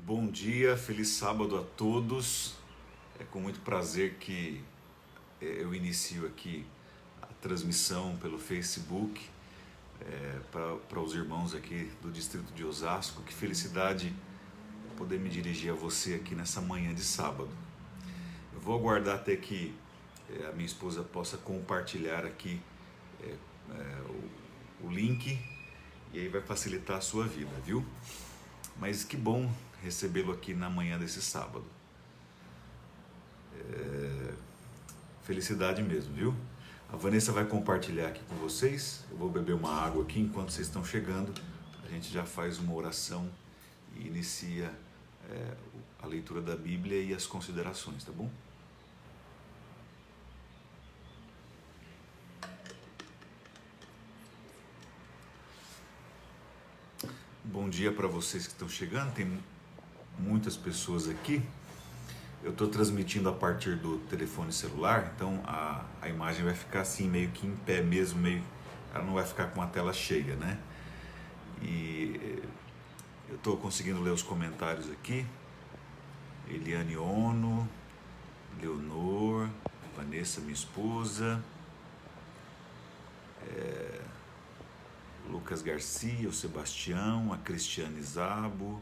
Bom dia, feliz sábado a todos. É com muito prazer que eu inicio aqui a transmissão pelo Facebook para os irmãos aqui do distrito de Osasco. Que felicidade poder me dirigir a você aqui nessa manhã de sábado. Eu vou aguardar até que a minha esposa possa compartilhar aqui o link e aí vai facilitar a sua vida, viu? Mas que bom recebê-lo aqui na manhã desse sábado. Felicidade mesmo, viu? A Vanessa vai compartilhar aqui com vocês. Eu vou beber uma água aqui enquanto vocês estão chegando. A gente já faz uma oração e inicia a leitura da Bíblia e as considerações, tá bom? Bom dia para vocês que estão chegando. Tem muitas pessoas aqui. Eu estou transmitindo a partir do telefone celular, então a imagem vai ficar assim, meio que em pé mesmo, ela não vai ficar com a tela cheia, né? E eu estou conseguindo ler os comentários aqui. Eliane Ono, Leonor, Vanessa, minha esposa, Lucas Garcia, o Sebastião, a Cristiane Zabo,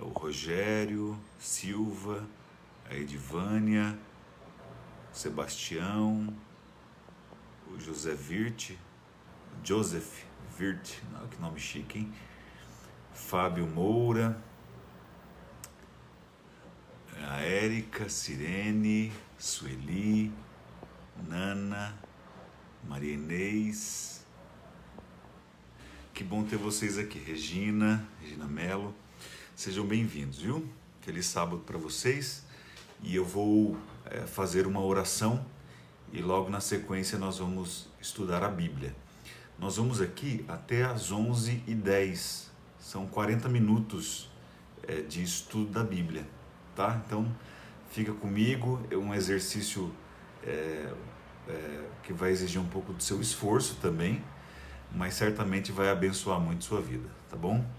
o Rogério Silva, a Edivânia, o Sebastião, o Joseph Virt, que nome chique, hein? Fábio Moura, a Érica, Sirene, Sueli, Nana, Maria Inês. Que bom ter vocês aqui, Regina Melo. Sejam bem-vindos, viu? Feliz sábado para vocês. E eu vou fazer uma oração e logo na sequência nós vamos estudar a Bíblia. Nós vamos aqui até às 11h10. São 40 minutos de estudo da Bíblia, tá? Então, fica comigo. É um exercício que vai exigir um pouco do seu esforço também, mas certamente vai abençoar muito sua vida, tá bom?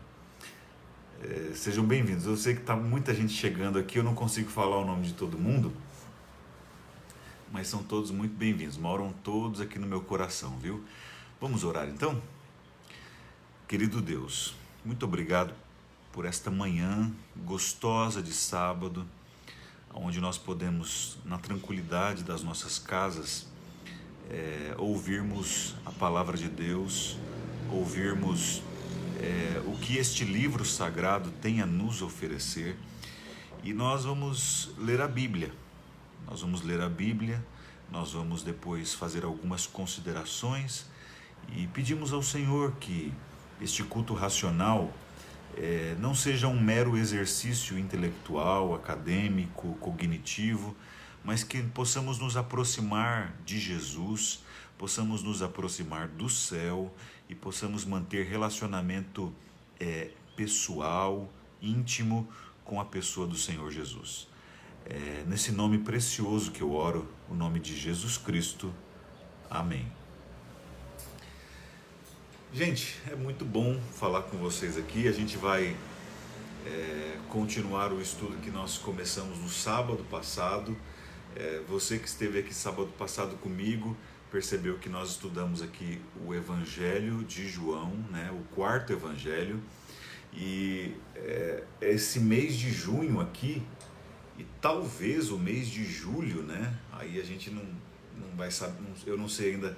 Sejam bem-vindos. Eu sei que tá muita gente chegando aqui, eu não consigo falar o nome de todo mundo, mas são todos muito bem-vindos, moram todos aqui no meu coração, viu? Vamos orar então? Querido Deus, muito obrigado por esta manhã gostosa de sábado, onde nós podemos, na tranquilidade das nossas casas, ouvirmos a palavra de Deus, ouvirmos o que este livro sagrado tem a nos oferecer. E nós vamos ler a Bíblia. Nós vamos depois fazer algumas considerações e pedimos ao Senhor que este culto racional não seja um mero exercício intelectual, acadêmico, cognitivo, mas que possamos nos aproximar de Jesus, possamos nos aproximar do céu e possamos manter relacionamento pessoal, íntimo com a pessoa do Senhor Jesus. Nesse nome precioso que eu oro, o nome de Jesus Cristo. Amém. Gente, é muito bom falar com vocês aqui. A gente vai continuar o estudo que nós começamos no sábado passado. Você que esteve aqui sábado passado comigo percebeu que nós estudamos aqui o Evangelho de João, né, o quarto Evangelho, e esse mês de junho aqui, e talvez o mês de julho, né, aí a gente não vai saber, eu não sei ainda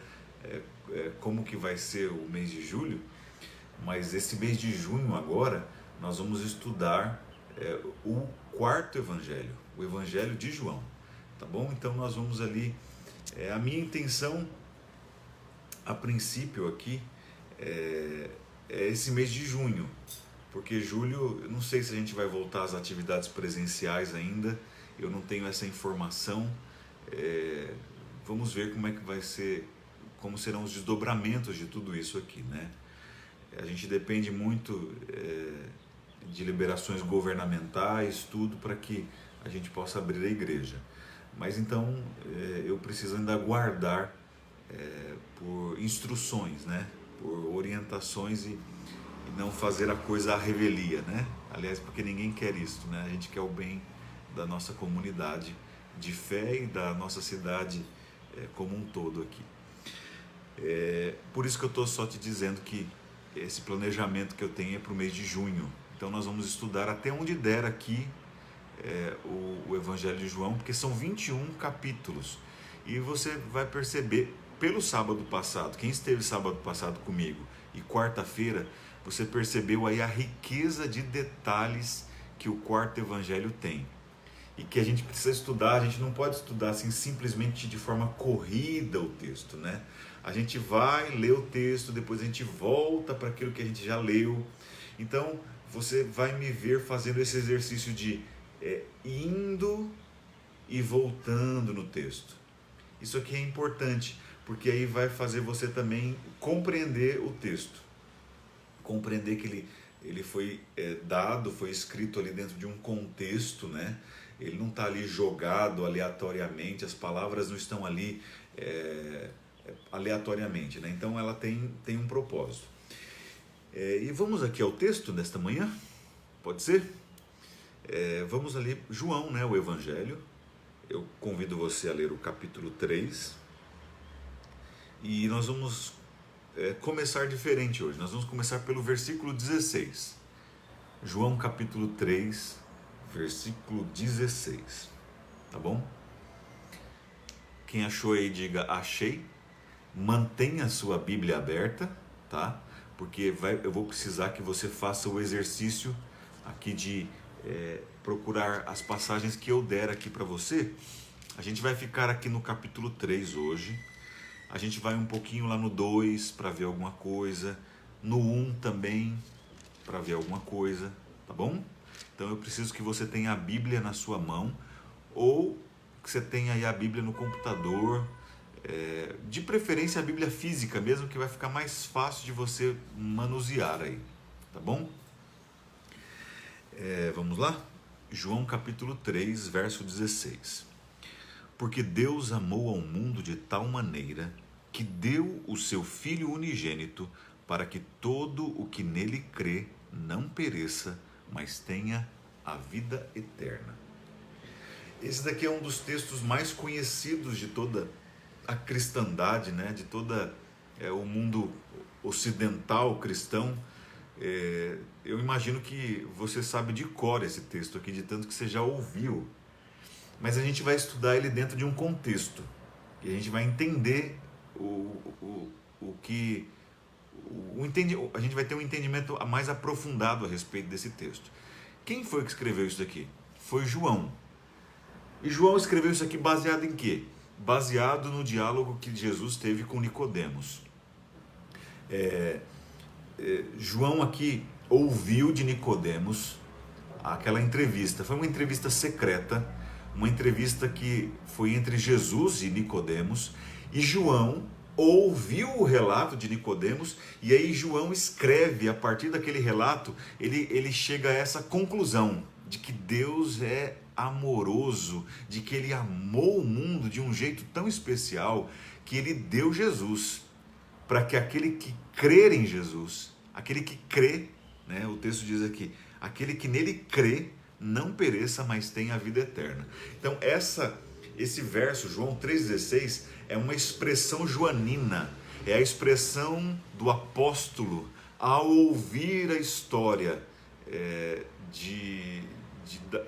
como que vai ser o mês de julho, mas esse mês de junho agora nós vamos estudar o quarto Evangelho, o Evangelho de João. Tá bom? Então nós vamos ali. A minha intenção, a princípio aqui, é esse mês de junho, porque julho, eu não sei se a gente vai voltar às atividades presenciais ainda, eu não tenho essa informação. Vamos ver como é que vai ser, como serão os desdobramentos de tudo isso aqui, né? A gente depende muito de liberações governamentais, tudo para que a gente possa abrir a igreja. Mas então eu preciso ainda aguardar por instruções, né? Por orientações e não fazer a coisa à revelia, né? Aliás, porque ninguém quer isso, né? A gente quer o bem da nossa comunidade de fé e da nossa cidade como um todo aqui. Por isso que eu estou só te dizendo que esse planejamento que eu tenho é para o mês de junho. Então nós vamos estudar até onde der aqui o Evangelho de João, porque são 21 capítulos. E você vai perceber, pelo sábado passado, quem esteve sábado passado comigo e quarta-feira, você percebeu aí a riqueza de detalhes que o quarto Evangelho tem. E que a gente precisa estudar, a gente não pode estudar assim simplesmente de forma corrida o texto, né? A gente vai ler o texto, depois a gente volta para aquilo que a gente já leu. Então, você vai me ver fazendo esse exercício de indo e voltando no texto. Isso aqui é importante, porque aí vai fazer você também compreender o texto. Compreender que ele foi dado, foi escrito ali dentro de um contexto, né? Ele não está ali jogado aleatoriamente, as palavras não estão ali aleatoriamente, né? Então ela tem um propósito. E vamos aqui ao texto desta manhã, pode ser? Vamos ali, João, né, o Evangelho. Eu convido você a ler o capítulo 3 e nós vamos começar diferente hoje. Nós vamos começar pelo versículo 16. João capítulo 3, versículo 16, tá bom? Quem achou aí, diga achei. Mantenha a sua Bíblia aberta, tá? Porque eu vou precisar que você faça o exercício aqui de procurar as passagens que eu der aqui para você. A gente vai ficar aqui no capítulo 3 hoje. A gente vai um pouquinho lá no 2 para ver alguma coisa, no 1 também para ver alguma coisa, tá bom? Então eu preciso que você tenha a Bíblia na sua mão, ou que você tenha aí a Bíblia no computador, de preferência a Bíblia física mesmo, que vai ficar mais fácil de você manusear aí, tá bom? Vamos lá? João capítulo 3, verso 16. Porque Deus amou ao mundo de tal maneira que deu o seu Filho unigênito para que todo o que nele crê não pereça, mas tenha a vida eterna. Esse daqui é um dos textos mais conhecidos de toda a cristandade, né? De toda o mundo ocidental cristão. Eu imagino que você sabe de cor esse texto aqui, de tanto que você já ouviu. Mas a gente vai estudar ele dentro de um contexto. E a gente vai entender a gente vai ter um entendimento mais aprofundado a respeito desse texto. Quem foi que escreveu isso aqui? Foi João. E João escreveu isso aqui baseado em quê? Baseado no diálogo que Jesus teve com Nicodemos. João aqui ouviu de Nicodemos aquela entrevista. Foi uma entrevista secreta, uma entrevista que foi entre Jesus e Nicodemos, e João ouviu o relato de Nicodemos, e aí João escreve, a partir daquele relato, ele chega a essa conclusão de que Deus é amoroso, de que ele amou o mundo de um jeito tão especial que ele deu Jesus, para que aquele que crer em Jesus, aquele que crê, né, o texto diz aqui, aquele que nele crê não pereça, mas tenha a vida eterna. Então esse verso, João 3,16, é uma expressão joanina, é a expressão do apóstolo ao ouvir a história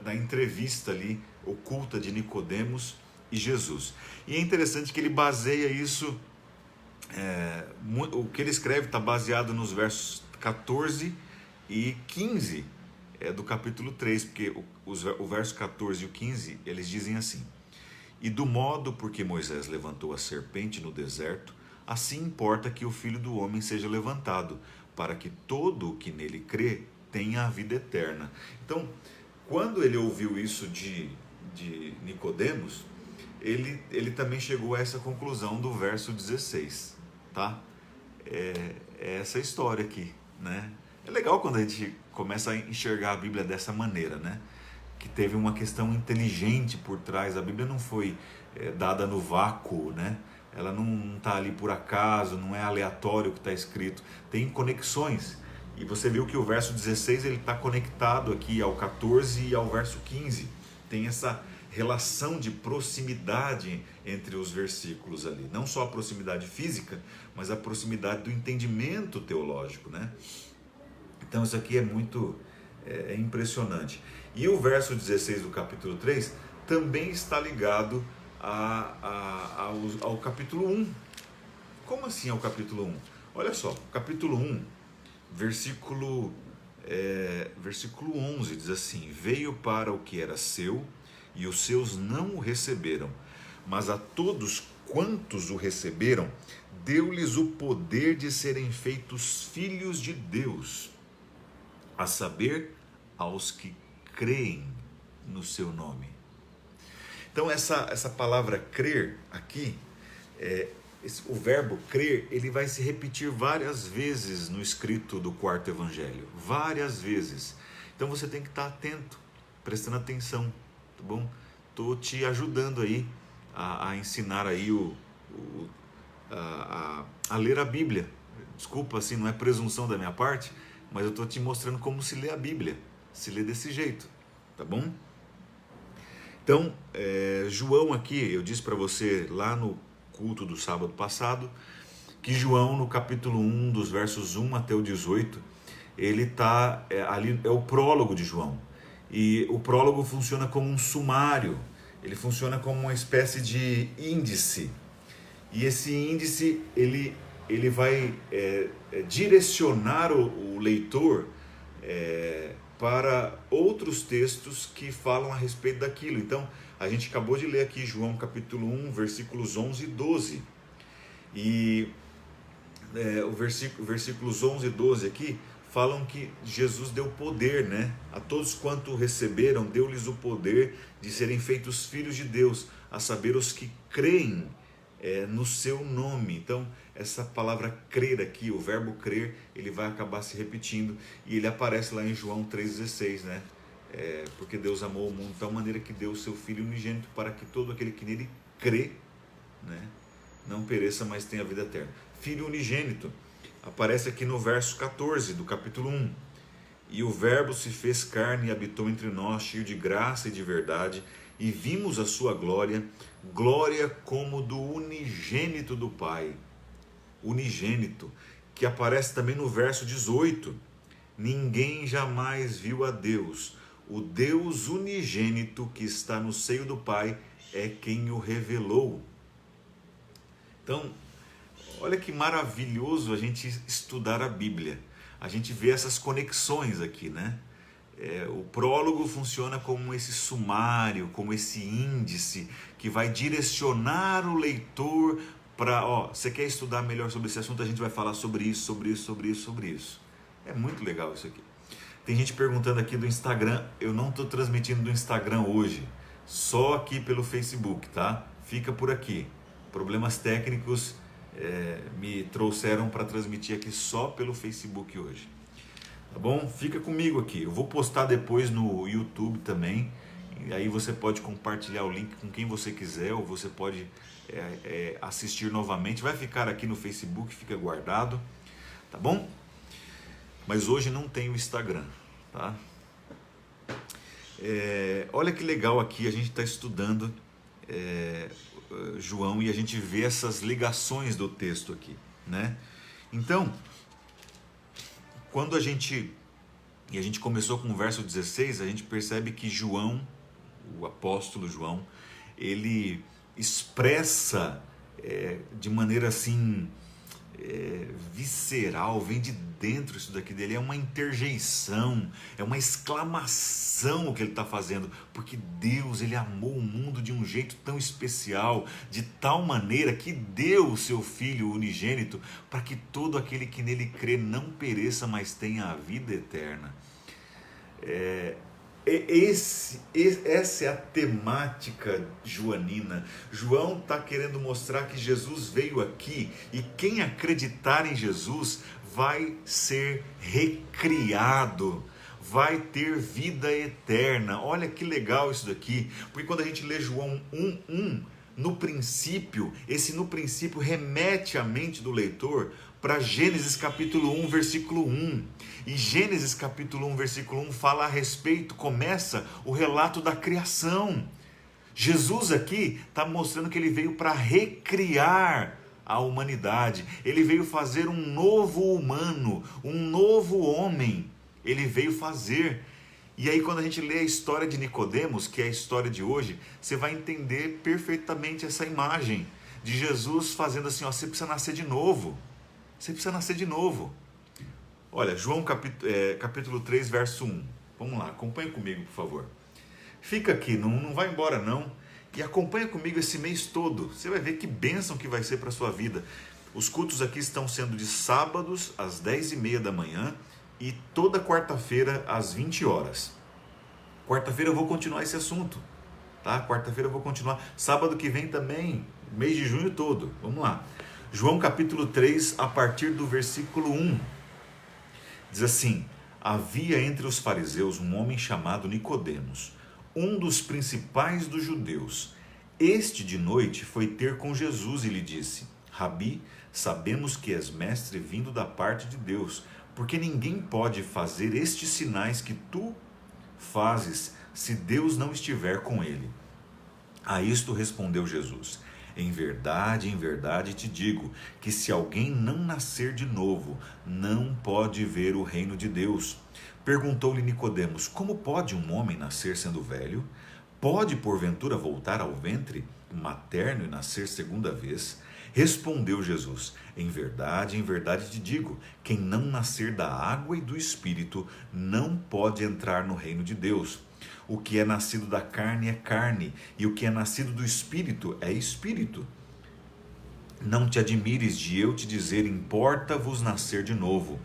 da entrevista ali oculta de Nicodemos e Jesus. E é interessante que ele baseia isso, o que ele escreve está baseado nos versos 14 e 15 do capítulo 3, porque o verso 14 e o 15, eles dizem assim: e do modo porque Moisés levantou a serpente no deserto, assim importa que o Filho do Homem seja levantado, para que todo o que nele crê tenha a vida eterna. Então, quando ele ouviu isso de Nicodemos, ele também chegou a essa conclusão do verso 16, tá? É essa história aqui, né? É legal quando a gente começa a enxergar a Bíblia dessa maneira, né? Que teve uma questão inteligente por trás. A Bíblia não foi dada no vácuo, né? Ela não está ali por acaso, não é aleatório o que está escrito. Tem conexões. E você viu que o verso 16 ele está conectado aqui ao 14 e ao verso 15. Tem essa relação de proximidade entre os versículos ali. Não só a proximidade física, mas a proximidade do entendimento teológico, né? Então isso aqui é muito impressionante. E o verso 16 do capítulo 3 também está ligado ao capítulo 1. Como assim ao capítulo 1? Olha só, capítulo 1, versículo 11 diz assim: veio para o que era seu, e os seus não o receberam, mas a todos quantos o receberam, deu-lhes o poder de serem feitos filhos de Deus, a saber, aos que creem no seu nome. Então essa palavra crer aqui, o verbo crer, ele vai se repetir várias vezes no escrito do quarto evangelho, várias vezes. Então você tem que estar atento, prestando atenção, tá bom? Estou te ajudando aí a ensinar aí a ler a Bíblia. Desculpa, assim, não é presunção da minha parte, mas eu estou te mostrando como se lê a Bíblia, se lê desse jeito, tá bom? Então, João aqui, eu disse para você lá no culto do sábado passado, que João no capítulo 1, dos versos 1 até o 18, ele está, ali é o prólogo de João, e o prólogo funciona como um sumário, ele funciona como uma espécie de índice, e esse índice, ele vai direcionar o leitor para outros textos que falam a respeito daquilo. Então, a gente acabou de ler aqui João capítulo 1, versículos 11 e 12. E versículos 11 e 12 aqui falam que Jesus deu poder, né? A todos quanto receberam, deu-lhes o poder de serem feitos filhos de Deus, a saber, os que creem no seu nome. Então, essa palavra crer aqui, o verbo crer, ele vai acabar se repetindo, e ele aparece lá em João 3,16, né? Porque Deus amou o mundo de tal maneira que deu o seu Filho unigênito, para que todo aquele que nele crê, né, não pereça, mas tenha vida eterna. Filho unigênito aparece aqui no verso 14 do capítulo 1. E o verbo se fez carne e habitou entre nós, cheio de graça e de verdade, e vimos a sua glória, glória como do unigênito do Pai. Unigênito, que aparece também no verso 18. Ninguém jamais viu a Deus. O Deus unigênito que está no seio do Pai é quem o revelou. Então, olha que maravilhoso a gente estudar a Bíblia. A gente vê essas conexões aqui, né? O prólogo funciona como esse sumário, como esse índice que vai direcionar o leitor para, você quer estudar melhor sobre esse assunto, a gente vai falar sobre isso, sobre isso, sobre isso, sobre isso. É muito legal isso aqui. Tem gente perguntando aqui do Instagram, eu não estou transmitindo do Instagram hoje, só aqui pelo Facebook, tá? Fica por aqui. Problemas técnicos me trouxeram para transmitir aqui só pelo Facebook hoje. Tá bom? Fica comigo aqui. Eu vou postar depois no YouTube também. E aí você pode compartilhar o link com quem você quiser, ou você pode assistir novamente. Vai ficar aqui no Facebook, fica guardado. Tá bom? Mas hoje não tem o Instagram, tá? Olha que legal aqui, a gente está estudando João e a gente vê essas ligações do texto aqui, né? Então, quando a gente começou com o verso 16, a gente percebe que João, o apóstolo João, ele expressa de maneira assim visceral, vem de dentro isso daqui dele, é uma interjeição, é uma exclamação o que ele está fazendo, porque Deus, ele amou o mundo de um jeito tão especial, de tal maneira que deu o seu Filho unigênito, para que todo aquele que nele crê não pereça, mas tenha a vida eterna. Essa é a temática joanina. João está querendo mostrar que Jesus veio aqui e quem acreditar em Jesus vai ser recriado, vai ter vida eterna. Olha que legal isso daqui, porque quando a gente lê João 1:1, no princípio, esse no princípio remete à mente do leitor para Gênesis capítulo 1, versículo 1. E Gênesis capítulo 1, versículo 1 fala a respeito, começa o relato da criação. Jesus aqui está mostrando que ele veio para recriar a humanidade. Ele veio fazer um novo humano, um novo homem. Ele veio fazer. E aí quando a gente lê a história de Nicodemos, que é a história de hoje, você vai entender perfeitamente essa imagem de Jesus fazendo assim, ó, você precisa nascer de novo. Você precisa nascer de novo. Olha, João capítulo 3, verso 1. Vamos lá, acompanha comigo, por favor. Fica aqui, não vai embora não. E acompanha comigo esse mês todo. Você vai ver que bênção que vai ser para a sua vida. Os cultos aqui estão sendo de sábados às 10h30 da manhã e toda quarta-feira às 20 horas. Quarta-feira eu vou continuar esse assunto, tá? Quarta-feira eu vou continuar. Sábado que vem também, mês de junho todo. Vamos lá. João capítulo 3, a partir do versículo 1. Diz assim: havia entre os fariseus um homem chamado Nicodemos, um dos principais dos judeus. Este de noite foi ter com Jesus e lhe disse: Rabi, sabemos que és mestre vindo da parte de Deus, porque ninguém pode fazer estes sinais que tu fazes se Deus não estiver com ele. A isto respondeu Jesus: em verdade te digo que se alguém não nascer de novo, não pode ver o reino de Deus. Perguntou-lhe Nicodemos: como pode um homem nascer sendo velho? Pode porventura voltar ao ventre materno e nascer segunda vez? Respondeu Jesus: em verdade te digo, quem não nascer da água e do Espírito não pode entrar no reino de Deus. O que é nascido da carne é carne, e o que é nascido do Espírito é Espírito. Não te admires de eu te dizer: importa-vos nascer de novo.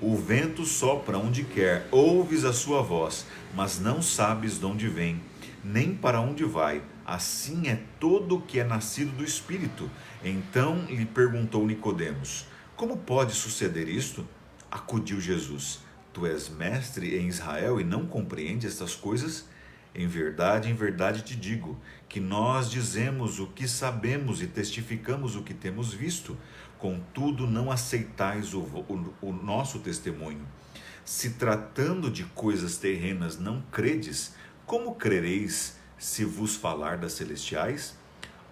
O vento sopra onde quer, ouves a sua voz, mas não sabes de onde vem, nem para onde vai. Assim é todo o que é nascido do Espírito. Então lhe perguntou Nicodemos: como pode suceder isto? Acudiu Jesus: tu és mestre em Israel e não compreendes estas coisas? Em verdade te digo, que nós dizemos o que sabemos e testificamos o que temos visto, contudo não aceitais o nosso testemunho. Se tratando de coisas terrenas não credes, como crereis se vos falar das celestiais?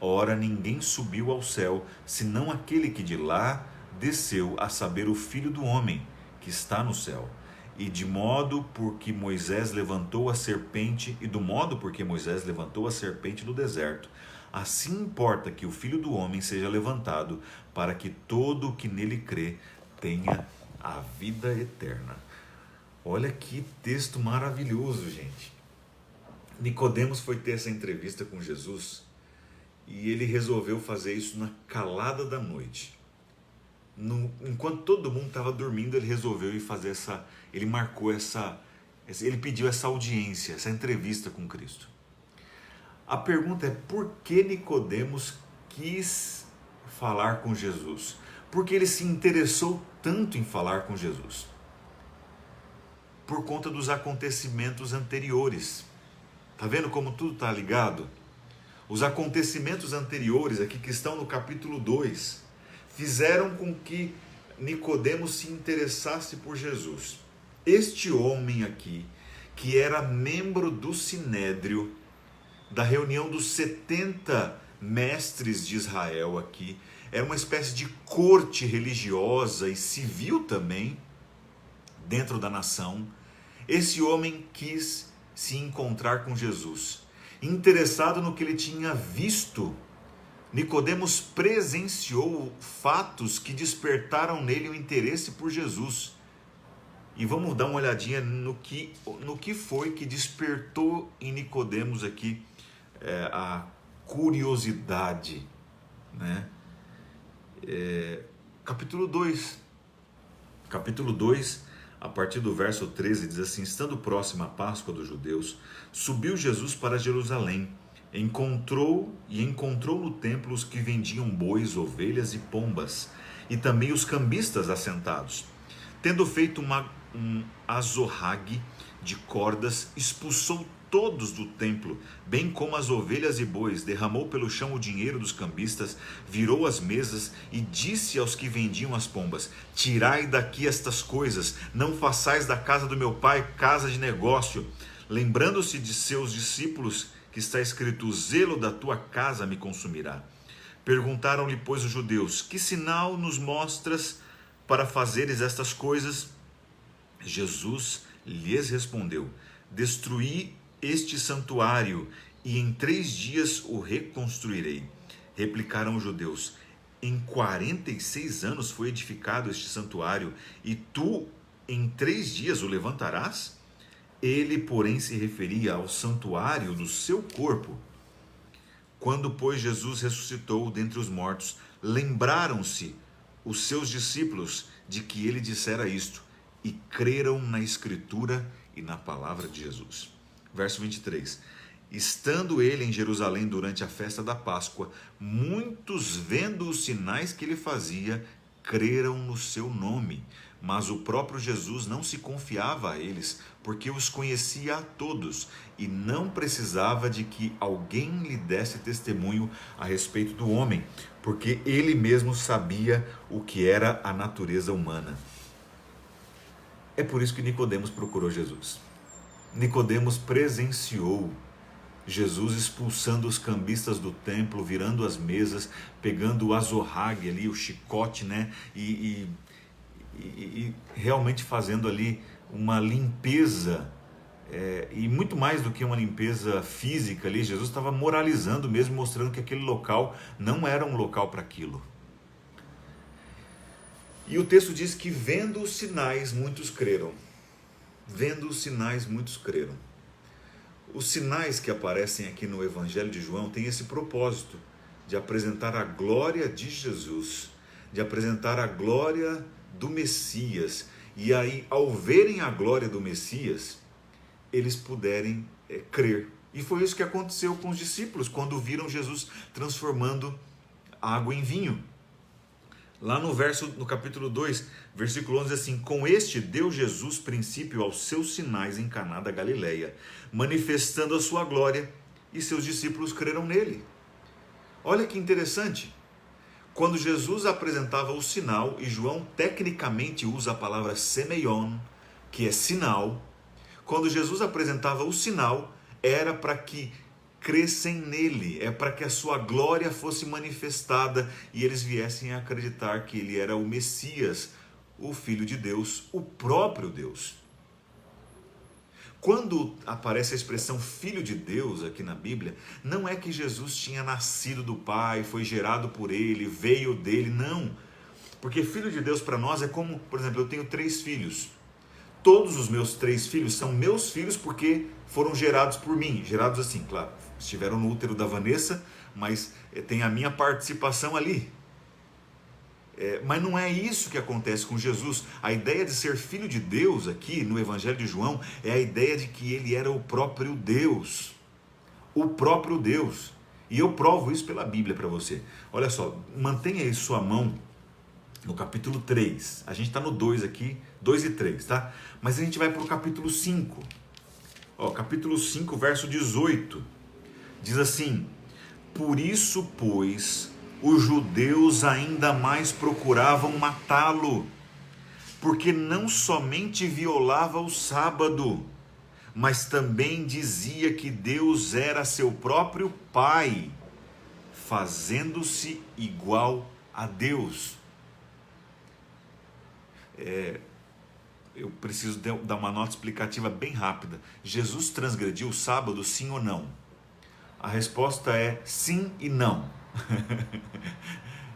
Ora, ninguém subiu ao céu, senão aquele que de lá desceu, a saber, o Filho do Homem, que está no céu. E do modo porque Moisés levantou a serpente no deserto, assim importa que o Filho do Homem seja levantado, para que todo o que nele crê tenha a vida eterna. Olha que texto maravilhoso, gente. Nicodemos foi ter essa entrevista com Jesus e ele resolveu fazer isso na calada da noite. Enquanto todo mundo estava dormindo, ele resolveu ir fazer ele pediu essa audiência, essa entrevista com Cristo. A pergunta é: por que Nicodemos quis falar com Jesus? Porque ele se interessou tanto em falar com Jesus? Por conta dos acontecimentos anteriores. Tá vendo como tudo está ligado? Os acontecimentos anteriores, aqui que estão no capítulo 2, fizeram com que Nicodemos se interessasse por Jesus. Este homem aqui, que era membro do Sinédrio, da reunião dos 70 mestres de Israel aqui, era uma espécie de corte religiosa e civil também, dentro da nação. Esse homem quis se encontrar com Jesus. Interessado no que ele tinha visto, Nicodemos presenciou fatos que despertaram nele o interesse por Jesus. E vamos dar uma olhadinha no que foi que despertou em Nicodemos aqui a curiosidade, né? Capítulo 2, a partir do verso 13, diz assim: estando próxima a Páscoa dos judeus, subiu Jesus para Jerusalém, encontrou no templo os que vendiam bois, ovelhas e pombas, e também os cambistas assentados. Tendo feito um azorrague de cordas, expulsou todos do templo, bem como as ovelhas e bois, derramou pelo chão o dinheiro dos cambistas, virou as mesas e disse aos que vendiam as pombas: tirai daqui estas coisas, não façais da casa do meu pai casa de negócio. Lembrando-se de seus discípulos, que está escrito: o zelo da tua casa me consumirá. Perguntaram-lhe, pois, os judeus: que sinal nos mostras para fazeres estas coisas? Jesus lhes respondeu: destruí este santuário e em 3 dias o reconstruirei. Replicaram os judeus: em 46 anos foi edificado este santuário e tu em 3 dias o levantarás? Ele, porém, se referia ao santuário do seu corpo. Quando, pois, Jesus ressuscitou dentre os mortos, lembraram-se os seus discípulos de que ele dissera isto e creram na Escritura e na palavra de Jesus. Verso 23. Estando ele em Jerusalém durante a festa da Páscoa, muitos, vendo os sinais que ele fazia, creram no seu nome. Mas o próprio Jesus não se confiava a eles, porque os conhecia a todos e não precisava de que alguém lhe desse testemunho a respeito do homem, porque ele mesmo sabia o que era a natureza humana. É por isso que Nicodemos procurou Jesus. Nicodemos presenciou Jesus expulsando os cambistas do templo, virando as mesas, pegando o azorrague ali, o chicote, né? E realmente fazendo ali uma limpeza, e muito mais do que uma limpeza física ali. Jesus estava moralizando mesmo, mostrando que aquele local não era um local para aquilo. E o texto diz que vendo os sinais, muitos creram. Vendo os sinais, muitos creram. Os sinais que aparecem aqui no Evangelho de João têm esse propósito de apresentar a glória de Jesus, de apresentar a glória do Messias. E aí, ao verem a glória do Messias, eles puderem crer. E foi isso que aconteceu com os discípulos quando viram Jesus transformando água em vinho. Lá no capítulo 2, versículo 11, assim: com este deu Jesus princípio aos seus sinais em Caná da Galileia, manifestando a sua glória, e seus discípulos creram nele. Olha que interessante. Quando Jesus apresentava o sinal, e João tecnicamente usa a palavra semeion, que é sinal, quando Jesus apresentava o sinal, era para que crescem nele, é para que a sua glória fosse manifestada e eles viessem a acreditar que ele era o Messias, o Filho de Deus, o próprio Deus. Quando aparece a expressão Filho de Deus aqui na Bíblia, não é que Jesus tinha nascido do Pai, foi gerado por ele, veio dele, não. Porque Filho de Deus para nós é como, por exemplo, eu tenho 3 filhos. Todos os meus 3 filhos são meus filhos porque foram gerados por mim. Gerados assim, claro, estiveram no útero da Vanessa, mas tem a minha participação ali. Mas não é isso que acontece com Jesus. A ideia de ser filho de Deus aqui no Evangelho de João é a ideia de que ele era o próprio Deus. O próprio Deus. E eu provo isso pela Bíblia para você. Olha só, mantenha aí sua mão no capítulo 3. A gente está no 2 aqui, 2 e 3, tá? Mas a gente vai para o capítulo 5. Capítulo 5, verso 18. Diz assim: por isso, pois, os judeus ainda mais procuravam matá-lo, porque não somente violava o sábado, mas também dizia que Deus era seu próprio Pai, fazendo-se igual a Deus. Eu preciso dar uma nota explicativa bem rápida. Jesus transgrediu o sábado, sim ou não? A resposta é sim e não.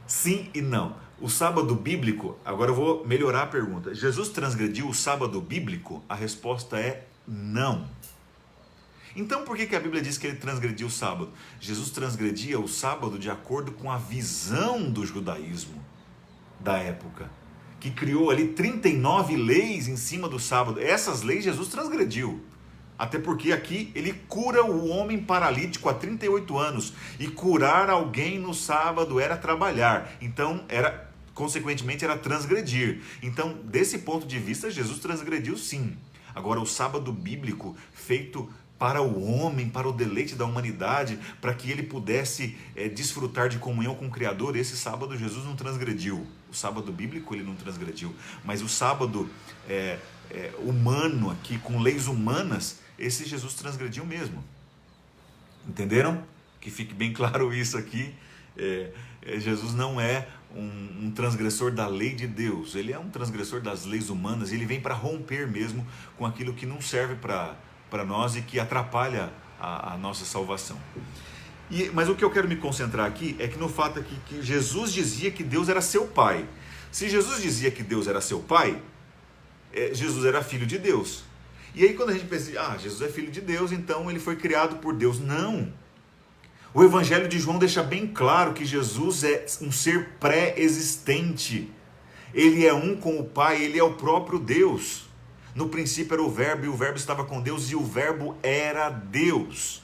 Sim e não. O sábado bíblico, agora eu vou melhorar a pergunta. Jesus transgrediu o sábado bíblico? A resposta é não. Então por que a Bíblia diz que ele transgrediu o sábado? Jesus transgredia o sábado de acordo com a visão do judaísmo da época, que criou ali 39 leis em cima do sábado. Essas leis Jesus transgrediu. Até porque aqui ele cura o homem paralítico há 38 anos. E curar alguém no sábado era trabalhar. Então, consequentemente, era transgredir. Então, desse ponto de vista, Jesus transgrediu sim. Agora, o sábado bíblico, feito para o homem, para o deleite da humanidade, para que ele pudesse desfrutar de comunhão com o Criador. Esse sábado Jesus não transgrediu. O sábado bíblico ele não transgrediu, mas o sábado humano aqui, com leis humanas, esse Jesus transgrediu mesmo. Entenderam? Que fique bem claro isso aqui. Jesus não é um transgressor da lei de Deus, ele é um transgressor das leis humanas, ele vem para romper mesmo com aquilo que não serve para nós e que atrapalha a nossa salvação. Mas o que eu quero me concentrar aqui é que no fato aqui que Jesus dizia que Deus era seu pai. Se Jesus dizia que Deus era seu pai, Jesus era filho de Deus. E aí quando a gente pensa, Jesus é filho de Deus, então ele foi criado por Deus. Não! O Evangelho de João deixa bem claro que Jesus é um ser pré-existente. Ele é um com o Pai, ele é o próprio Deus. No princípio era o Verbo, e o Verbo estava com Deus, e o Verbo era Deus.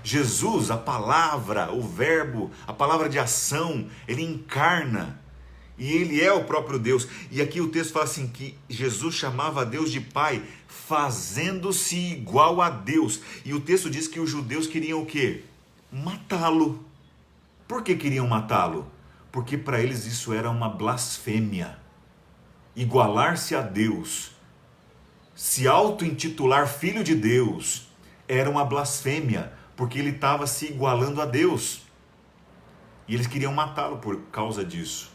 Jesus, a palavra, o Verbo, a palavra de ação, ele encarna. E ele é o próprio Deus. E aqui o texto fala assim, que Jesus chamava a Deus de Pai, fazendo-se igual a Deus. E o texto diz que os judeus queriam o quê? Matá-lo. Por que queriam matá-lo? Porque para eles isso era uma blasfêmia. Igualar-se a Deus, se auto-intitular filho de Deus, era uma blasfêmia, porque ele estava se igualando a Deus. E eles queriam matá-lo por causa disso.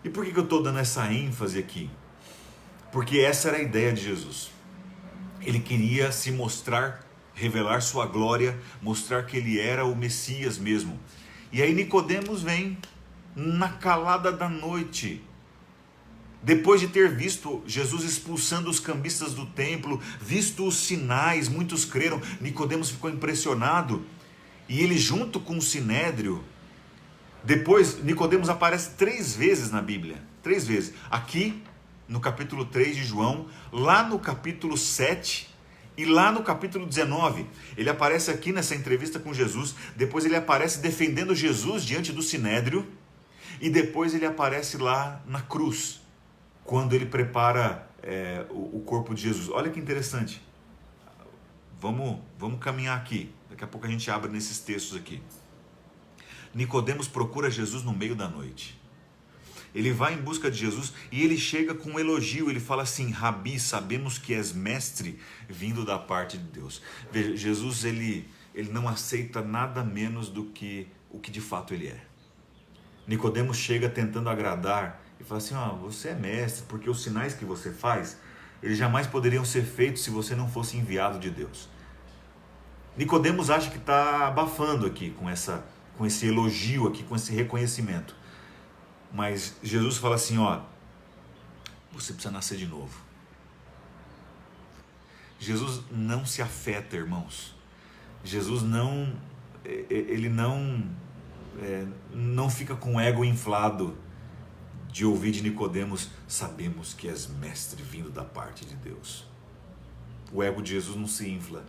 E por que eu estou dando essa ênfase aqui? Porque essa era a ideia de Jesus. Ele queria se mostrar, revelar sua glória, mostrar que ele era o Messias mesmo. E aí Nicodemos vem na calada da noite, depois de ter visto Jesus expulsando os cambistas do templo, visto os sinais, muitos creram. Nicodemos ficou impressionado, e ele junto com o Sinédrio. Depois Nicodemos aparece 3 vezes na Bíblia, 3 vezes, aqui no capítulo 3 de João, lá no capítulo 7 e lá no capítulo 19, ele aparece aqui nessa entrevista com Jesus, depois ele aparece defendendo Jesus diante do Sinédrio, e depois ele aparece lá na cruz, quando ele prepara o corpo de Jesus. Olha que interessante, vamos caminhar aqui, daqui a pouco a gente abre nesses textos aqui. Nicodemos procura Jesus no meio da noite. Ele vai em busca de Jesus e ele chega com um elogio. Ele fala assim: Rabi, sabemos que és mestre vindo da parte de Deus. Veja, Jesus ele não aceita nada menos do que o que de fato ele é. Nicodemos chega tentando agradar e fala assim: você é mestre, porque os sinais que você faz, eles jamais poderiam ser feitos se você não fosse enviado de Deus. Nicodemos acha que está abafando aqui com esse elogio aqui, com esse reconhecimento. Mas Jesus fala assim, você precisa nascer de novo. Jesus não se afeta, irmãos. Jesus não fica com o ego inflado de ouvir de Nicodemos: sabemos que és mestre vindo da parte de Deus. O ego de Jesus não se infla,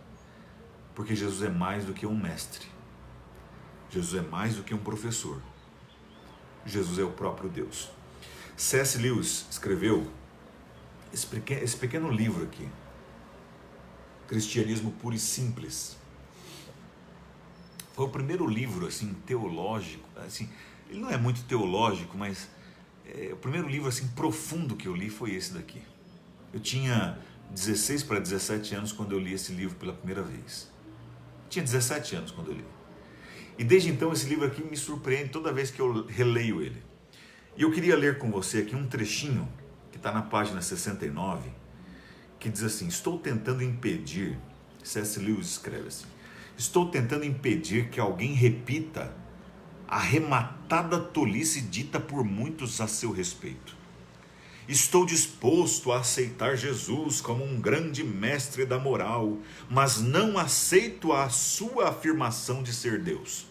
porque Jesus é mais do que um mestre. Jesus é mais do que um professor. Jesus é o próprio Deus. C.S. Lewis escreveu esse pequeno livro aqui, Cristianismo Puro e Simples. Foi o primeiro livro assim, teológico, assim, ele não é muito teológico, mas o primeiro livro assim, profundo que eu li foi esse daqui. Eu tinha 16 para 17 anos quando eu li esse livro pela primeira vez. Tinha 17 anos quando eu li. E desde então esse livro aqui me surpreende toda vez que eu releio ele. E eu queria ler com você aqui um trechinho que está na página 69, que diz assim: estou tentando impedir, C.S. Lewis escreve assim, estou tentando impedir que alguém repita a arrematada tolice dita por muitos a seu respeito. Estou disposto a aceitar Jesus como um grande mestre da moral, mas não aceito a sua afirmação de ser Deus.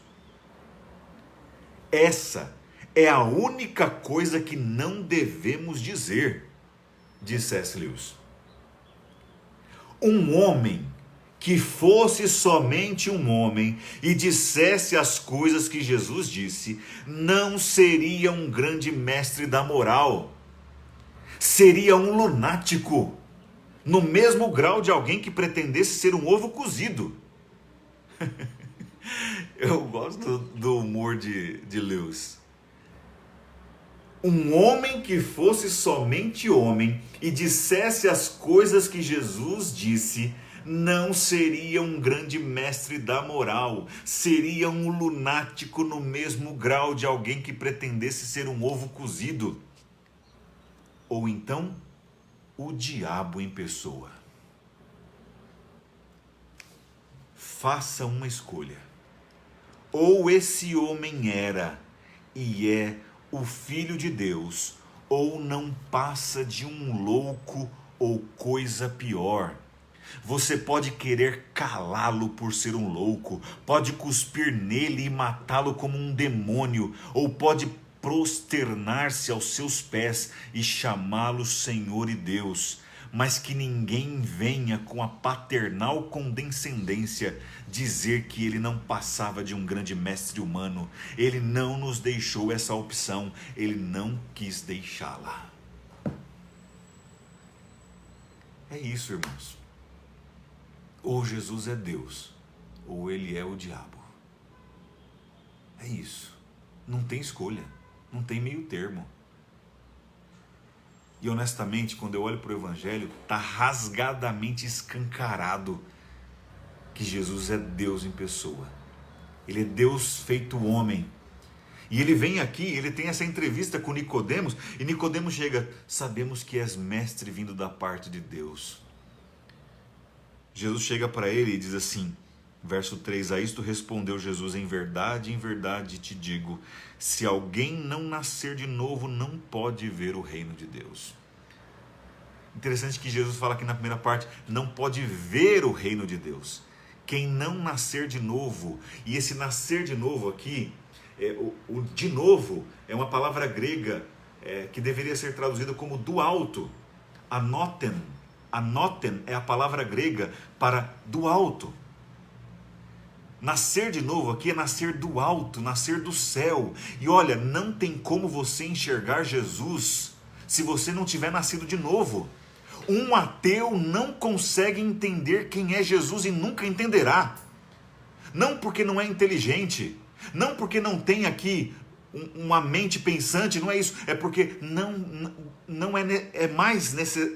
Essa é a única coisa que não devemos dizer, diz C.S. Lewis. Um homem que fosse somente um homem e dissesse as coisas que Jesus disse, não seria um grande mestre da moral. Seria um lunático. no mesmo grau de alguém que pretendesse ser um ovo cozido. Eu gosto do humor de Lewis. Um homem que fosse somente homem e dissesse as coisas que Jesus disse, não seria um grande mestre da moral, seria um lunático no mesmo grau de alguém que pretendesse ser um ovo cozido. Ou então, o diabo em pessoa. Faça uma escolha. Ou esse homem era e é o Filho de Deus, ou não passa de um louco ou coisa pior. Você pode querer calá-lo por ser um louco, pode cuspir nele e matá-lo como um demônio, ou pode prosternar-se aos seus pés e chamá-lo Senhor e Deus. Mas que ninguém venha com a paternal condescendência dizer que ele não passava de um grande mestre humano. Ele não nos deixou essa opção, ele não quis deixá-la. É isso, irmãos. Ou Jesus é Deus, ou ele é o diabo. É isso. Não tem escolha, não tem meio termo. E honestamente, quando eu olho para o Evangelho, está rasgadamente escancarado que Jesus é Deus em pessoa. Ele é Deus feito homem. E ele vem aqui, ele tem essa entrevista com Nicodemos, e Nicodemos chega: sabemos que és mestre vindo da parte de Deus. Jesus chega para ele e diz assim, verso 3, a isto respondeu Jesus, em verdade te digo, se alguém não nascer de novo, não pode ver o reino de Deus. Interessante que Jesus fala aqui na primeira parte, não pode ver o reino de Deus. Quem não nascer de novo, e esse nascer de novo aqui, o de novo, é uma palavra grega que deveria ser traduzida como do alto, anoten. Anoten é a palavra grega para do alto. Nascer de novo aqui é nascer do alto, nascer do céu. E olha, não tem como você enxergar Jesus se você não tiver nascido de novo. Um ateu não consegue entender quem é Jesus e nunca entenderá. Não porque não é inteligente, não porque não tem aqui uma mente pensante, não é isso, é porque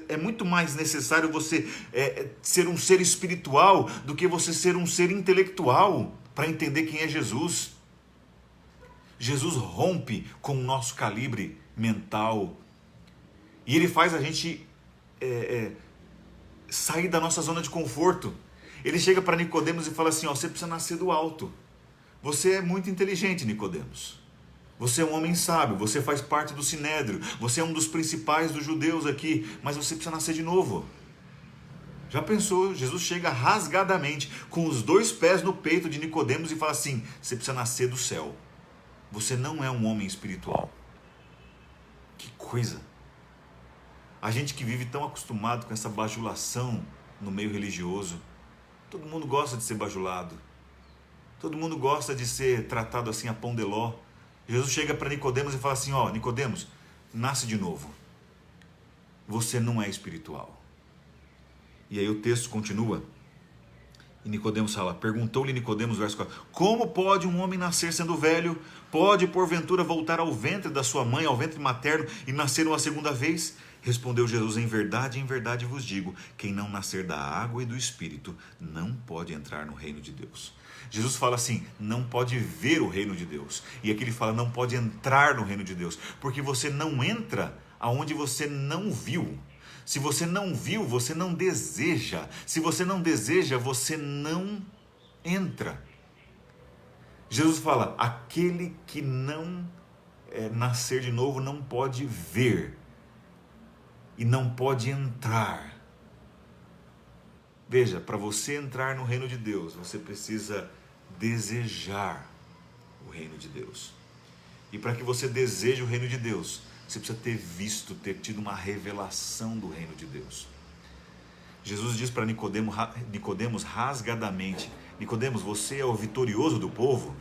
é muito mais necessário você ser um ser espiritual do que você ser um ser intelectual para entender quem é Jesus. Jesus rompe com o nosso calibre mental e ele faz a gente sair da nossa zona de conforto. Ele chega para Nicodemos e fala assim, você precisa nascer do alto. Você é muito inteligente, Nicodemos. Você é um homem sábio, você faz parte do Sinédrio, você é um dos principais dos judeus aqui, mas você precisa nascer de novo. Já pensou? Jesus chega rasgadamente, com os 2 pés no peito de Nicodemos e fala assim, você precisa nascer do céu. Você não é um homem espiritual. Que coisa! A gente que vive tão acostumado com essa bajulação no meio religioso, todo mundo gosta de ser bajulado, todo mundo gosta de ser tratado assim a pão de ló. Jesus chega para Nicodemos e fala assim, Nicodemos, nasce de novo. Você não é espiritual. E aí o texto continua. E Nicodemos fala, perguntou-lhe Nicodemos, verso 4, como pode um homem nascer sendo velho? Pode porventura voltar ao ventre da sua mãe, ao ventre materno, e nascer uma segunda vez? Respondeu Jesus, em verdade vos digo, quem não nascer da água e do Espírito, não pode entrar no reino de Deus. Jesus fala assim, não pode ver o reino de Deus. E aqui ele fala, não pode entrar no reino de Deus. Porque você não entra aonde você não viu. Se você não viu, você não deseja. Se você não deseja, você não entra. Jesus fala, aquele que não nascer de novo não pode ver. E não pode entrar. Veja, para você entrar no reino de Deus, você precisa desejar o reino de Deus. E para que você deseje o reino de Deus, você precisa ter visto, ter tido uma revelação do reino de Deus. Jesus diz para Nicodemos rasgadamente, Nicodemos, você é o vitorioso do povo,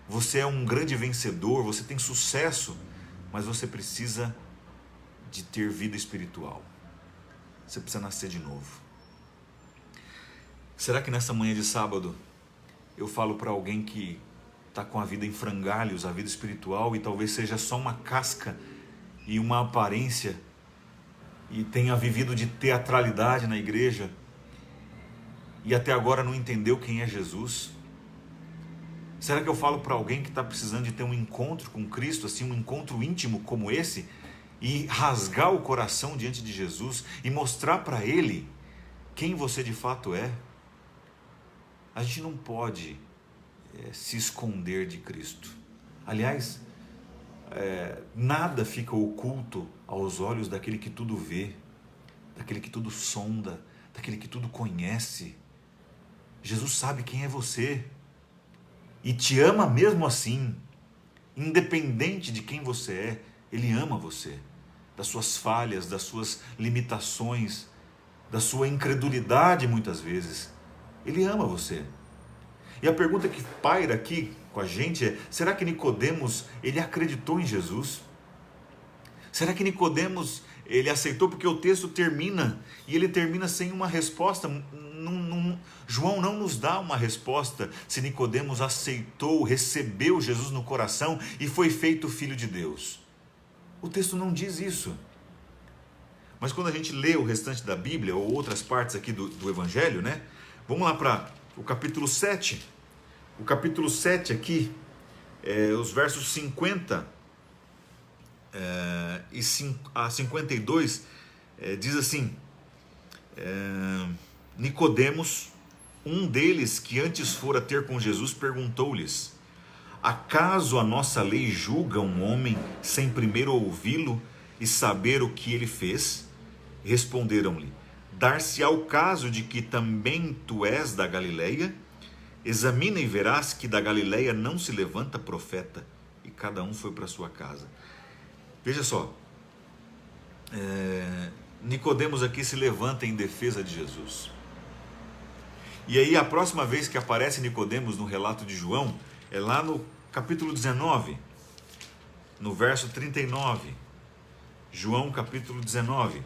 você é um grande vencedor, você tem sucesso, mas você precisa de ter vida espiritual. Você precisa nascer de novo. Será que nessa manhã de sábado eu falo para alguém que está com a vida em frangalhos, a vida espiritual, e talvez seja só uma casca e uma aparência, e tenha vivido de teatralidade na igreja, e até agora não entendeu quem é Jesus? Será que eu falo para alguém que está precisando de ter um encontro com Cristo, assim, um encontro íntimo como esse, e rasgar o coração diante de Jesus e mostrar para Ele quem você de fato é? A gente não pode se esconder de Cristo. Aliás, nada fica oculto aos olhos daquele que tudo vê, daquele que tudo sonda, daquele que tudo conhece. Jesus sabe quem é você e te ama mesmo assim, independente de quem você é. Ele ama você, das suas falhas, das suas limitações, da sua incredulidade muitas vezes. Ele ama você. E a pergunta que paira aqui com a gente é: será que Nicodemos, ele acreditou em Jesus? Será que Nicodemos, ele aceitou? Porque o texto termina, e ele termina sem uma resposta. João não nos dá uma resposta se Nicodemos aceitou, recebeu Jesus no coração e foi feito filho de Deus. O texto não diz isso. Mas quando a gente lê o restante da Bíblia, ou outras partes aqui do Evangelho, né? Vamos lá para o capítulo 7. O capítulo 7 aqui, os versos 50 a 52, diz assim: Nicodemos, um deles que antes fora ter com Jesus, perguntou-lhes: acaso a nossa lei julga um homem sem primeiro ouvi-lo e saber o que ele fez? Responderam-lhe: dar-se-á o caso de que também tu és da Galileia? Examina e verás que da Galileia não se levanta profeta. E cada um foi para sua casa. Veja só, Nicodemos aqui se levanta em defesa de Jesus. E aí a próxima vez que aparece Nicodemos no relato de João é lá no capítulo 19, no verso 39. João capítulo 19,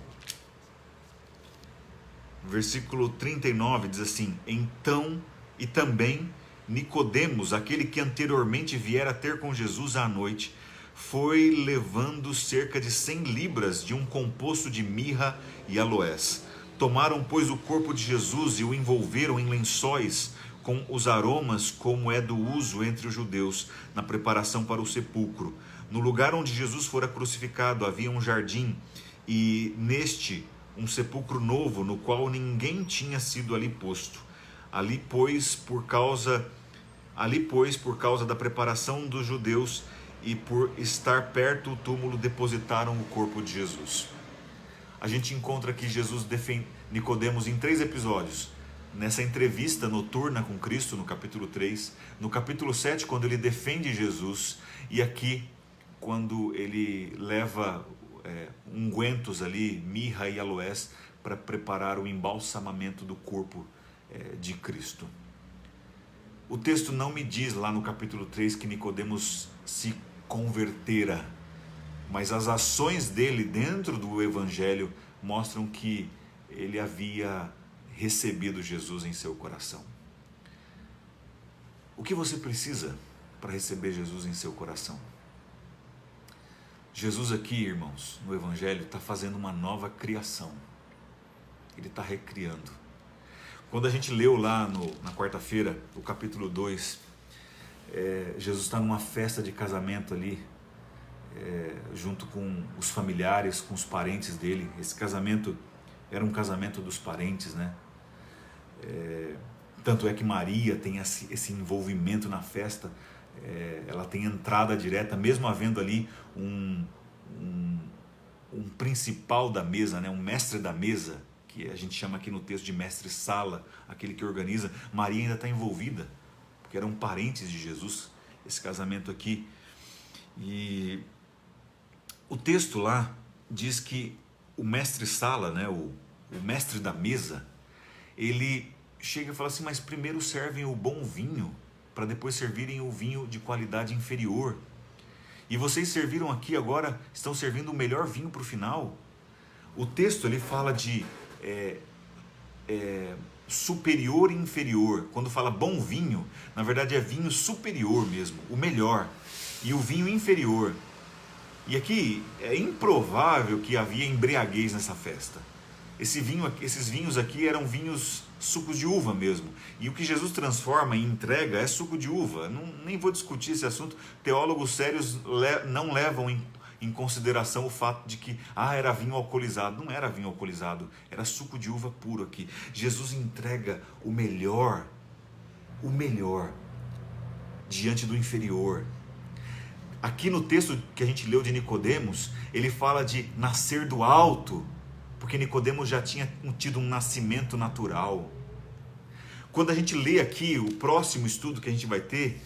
versículo 39 diz assim: então e também Nicodemos, aquele que anteriormente viera ter com Jesus à noite, foi levando cerca de 100 libras de um composto de mirra e aloés. Tomaram, pois, o corpo de Jesus e o envolveram em lençóis com os aromas, como é do uso entre os judeus, na preparação para o sepulcro. No lugar onde Jesus fora crucificado havia um jardim, e neste um sepulcro novo, no qual ninguém tinha sido ali posto. Ali, pois, por causa da preparação dos judeus e por estar perto o túmulo, depositaram o corpo de Jesus. A gente encontra aqui Jesus defende Nicodemos em 3 episódios. Nessa entrevista noturna com Cristo, no capítulo 3, no capítulo 7, quando ele defende Jesus, e aqui, quando ele leva ungüentos ali, mirra e aloés, para preparar o embalsamamento do corpo de Cristo. O texto não me diz lá no capítulo 3 que Nicodemos se convertera, mas as ações dele dentro do Evangelho mostram que ele havia recebido Jesus em seu coração. O que você precisa para receber Jesus em seu coração? Jesus aqui, irmãos, no Evangelho, está fazendo uma nova criação. Ele está recriando. Quando a gente leu lá na quarta-feira, o capítulo 2, Jesus está numa festa de casamento ali, junto com os familiares, com os parentes dele. Esse casamento era um casamento dos parentes, né? Tanto é que Maria tem esse envolvimento na festa, ela tem entrada direta, mesmo havendo ali um principal da mesa, né? Um mestre da mesa, que a gente chama aqui no texto de mestre-sala, aquele que organiza. Maria ainda está envolvida, porque eram parentes de Jesus, esse casamento aqui. E o texto lá diz que o mestre-sala, né, o mestre da mesa, ele chega e fala assim: mas primeiro servem o bom vinho, para depois servirem o vinho de qualidade inferior. E vocês serviram aqui agora, estão servindo o melhor vinho para o final. O texto ele fala de superior e inferior. Quando fala bom vinho, na verdade é vinho superior mesmo, o melhor, e o vinho inferior. E aqui é improvável que havia embriaguez nessa festa. Esses vinhos aqui eram vinhos sucos de uva mesmo. E o que Jesus transforma e entrega é suco de uva. Nem vou discutir esse assunto. Teólogos sérios não levam em consideração o fato de que era vinho alcoolizado. Não era vinho alcoolizado, era suco de uva puro aqui. Jesus entrega o melhor diante do inferior. Aqui no texto que a gente leu de Nicodemos, ele fala de nascer do alto, porque Nicodemos já tinha tido um nascimento natural. Quando a gente lê aqui o próximo estudo que a gente vai ter,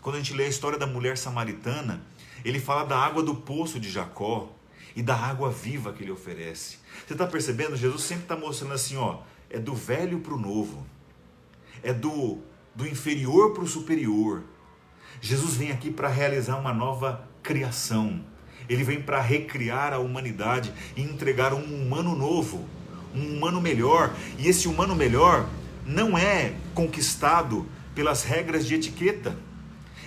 quando a gente lê a história da mulher samaritana, ele fala da água do poço de Jacó e da água viva que ele oferece. Você está percebendo? Jesus sempre está mostrando assim, é do velho para o novo, é do inferior para o superior. Jesus vem aqui para realizar uma nova criação. Ele vem para recriar a humanidade e entregar um humano novo, um humano melhor. E esse humano melhor não é conquistado pelas regras de etiqueta.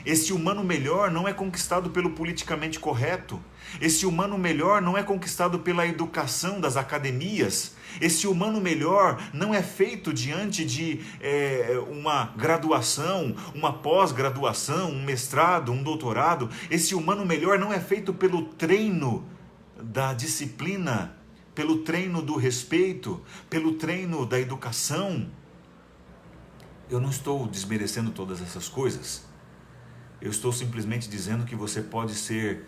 Esse humano melhor não é conquistado pelo politicamente correto. Esse humano melhor não é conquistado pela educação das academias. Esse humano melhor não é feito diante de uma graduação, uma pós-graduação, um mestrado, um doutorado. Esse humano melhor não é feito pelo treino da disciplina, pelo treino do respeito, pelo treino da educação. Eu não estou desmerecendo todas essas coisas. Eu estou simplesmente dizendo que você pode ser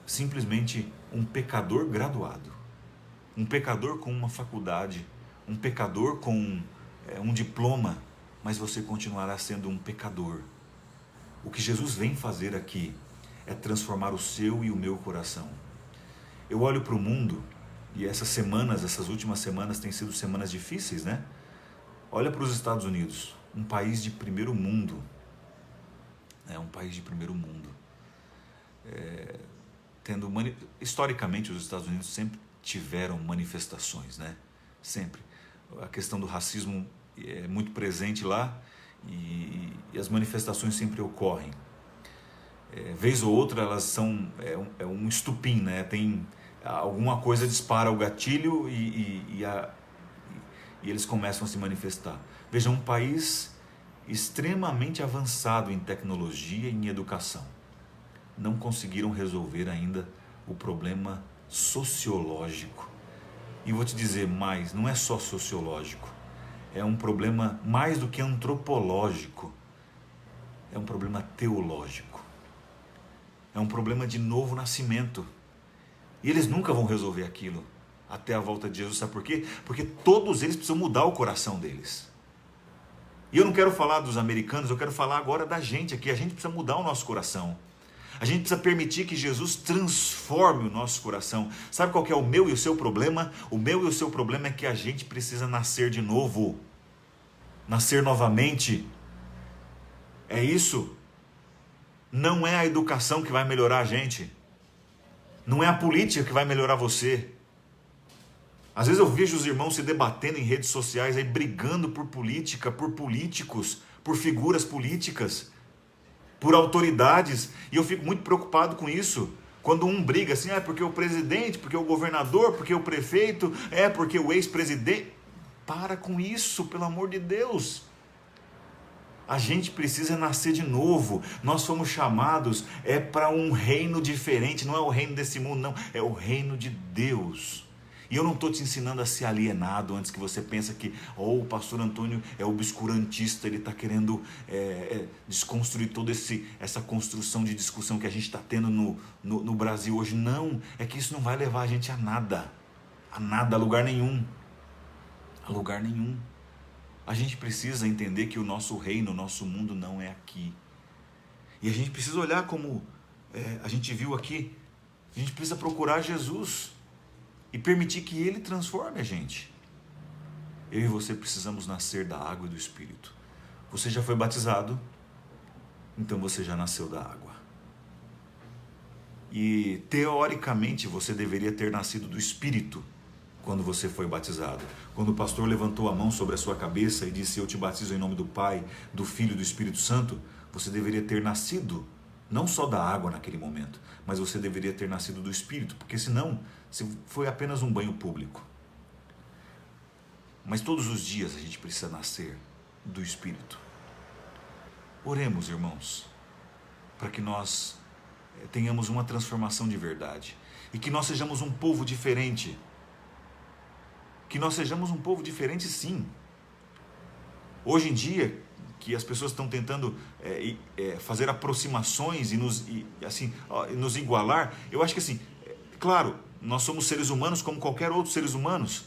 simplesmente um pecador graduado, um pecador com uma faculdade, um pecador com um diploma, mas você continuará sendo um pecador. O que Jesus vem fazer aqui é transformar o seu e o meu coração. Eu olho para o mundo e essas últimas semanas têm sido semanas difíceis, né? Olha para os Estados Unidos, um país de primeiro mundo. Um país de primeiro mundo. Historicamente, os Estados Unidos sempre tiveram manifestações, né? Sempre. A questão do racismo é muito presente lá e as manifestações sempre ocorrem. Vez ou outra elas são um estupim, né? Tem alguma coisa dispara o gatilho e eles começam a se manifestar. Veja, um país extremamente avançado em tecnologia e em educação. Não conseguiram resolver ainda o problema sociológico. E vou te dizer mais, não é só sociológico. É um problema mais do que antropológico. É um problema teológico. É um problema de novo nascimento. E eles nunca vão resolver aquilo até a volta de Jesus. Sabe por quê? Porque todos eles precisam mudar o coração deles. E eu não quero falar dos americanos, eu quero falar agora da gente aqui. A gente precisa mudar o nosso coração. A gente precisa permitir que Jesus transforme o nosso coração. Sabe qual que é o meu e o seu problema? O meu e o seu problema é que a gente precisa nascer de novo. Nascer novamente. É isso. Não é a educação que vai melhorar a gente. Não é a política que vai melhorar você. Às vezes eu vejo os irmãos se debatendo em redes sociais, aí brigando por política, por políticos, por figuras políticas, por autoridades, e eu fico muito preocupado com isso. Quando um briga assim, porque o presidente, porque o governador, porque o prefeito, porque o ex-presidente. Para com isso, pelo amor de Deus. A gente precisa nascer de novo. Nós fomos chamados para um reino diferente, não é o reino desse mundo, não, é o reino de Deus. E eu não estou te ensinando a ser alienado antes que você pense que o pastor Antônio é obscurantista, ele está querendo desconstruir toda essa construção de discussão que a gente está tendo no Brasil hoje. Não, é que isso não vai levar a gente a nada, a lugar nenhum. A lugar nenhum. A gente precisa entender que o nosso reino, o nosso mundo não é aqui. E a gente precisa olhar como a gente viu aqui, a gente precisa procurar Jesus e permitir que Ele transforme a gente. Eu e você precisamos nascer da água e do Espírito. Você já foi batizado, então você já nasceu da água. E teoricamente você deveria ter nascido do Espírito, quando você foi batizado. Quando o pastor levantou a mão sobre a sua cabeça e disse: eu te batizo em nome do Pai, do Filho e do Espírito Santo, você deveria ter nascido não só da água naquele momento, mas você deveria ter nascido do Espírito, porque senão foi apenas um banho público. Mas todos os dias a gente precisa nascer do Espírito. Oremos, irmãos, para que nós tenhamos uma transformação de verdade e que nós sejamos um povo diferente. Que nós sejamos um povo diferente, sim. Hoje em dia, que as pessoas estão tentando fazer aproximações e nos igualar, eu acho que assim, claro, nós somos seres humanos como qualquer outro seres humanos,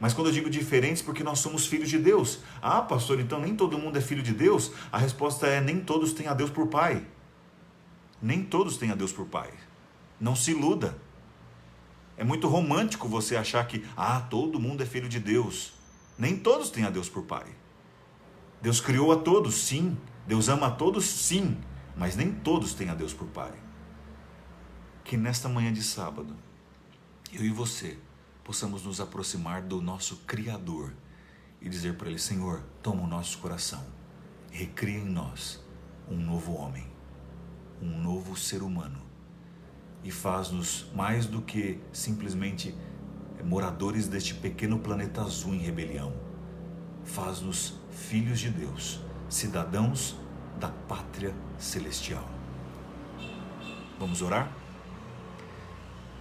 mas quando eu digo diferentes, porque nós somos filhos de Deus. Ah, pastor, então nem todo mundo é filho de Deus? A resposta é: nem todos têm a Deus por pai. Nem todos têm a Deus por pai. Não se iluda. É muito romântico você achar que todo mundo é filho de Deus. Nem todos têm a Deus por pai. Deus criou a todos, sim. Deus ama a todos, sim. Mas nem todos têm a Deus por pai. Que nesta manhã de sábado, eu e você possamos nos aproximar do nosso Criador e dizer para Ele: Senhor, toma o nosso coração, recria em nós um novo homem, um novo ser humano, e faz-nos mais do que simplesmente moradores deste pequeno planeta azul em rebelião. Faz-nos filhos de Deus, cidadãos da pátria celestial. Vamos orar?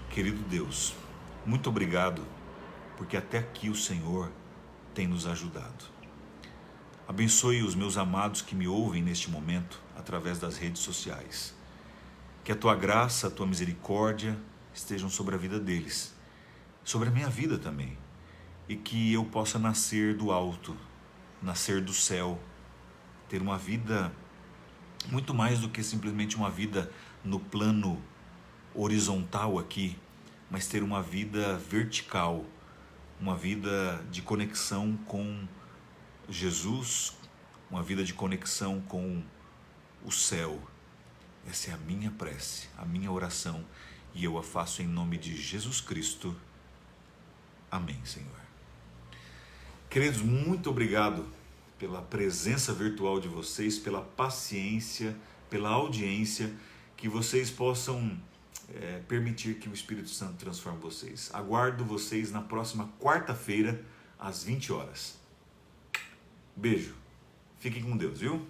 Querido Deus, muito obrigado, porque até aqui o Senhor tem nos ajudado. Abençoe os meus amados que me ouvem neste momento através das redes sociais. Que a Tua graça, a Tua misericórdia estejam sobre a vida deles, sobre a minha vida também, e que eu possa nascer do alto, nascer do céu, ter uma vida muito mais do que simplesmente uma vida no plano horizontal aqui, mas ter uma vida vertical, uma vida de conexão com Jesus, uma vida de conexão com o céu. Essa é a minha prece, a minha oração, e eu a faço em nome de Jesus Cristo. Amém, Senhor. Queridos, muito obrigado pela presença virtual de vocês, pela paciência, pela audiência, que vocês possam permitir que o Espírito Santo transforme vocês. Aguardo vocês na próxima quarta-feira, às 20 horas. Beijo. Fiquem com Deus, viu?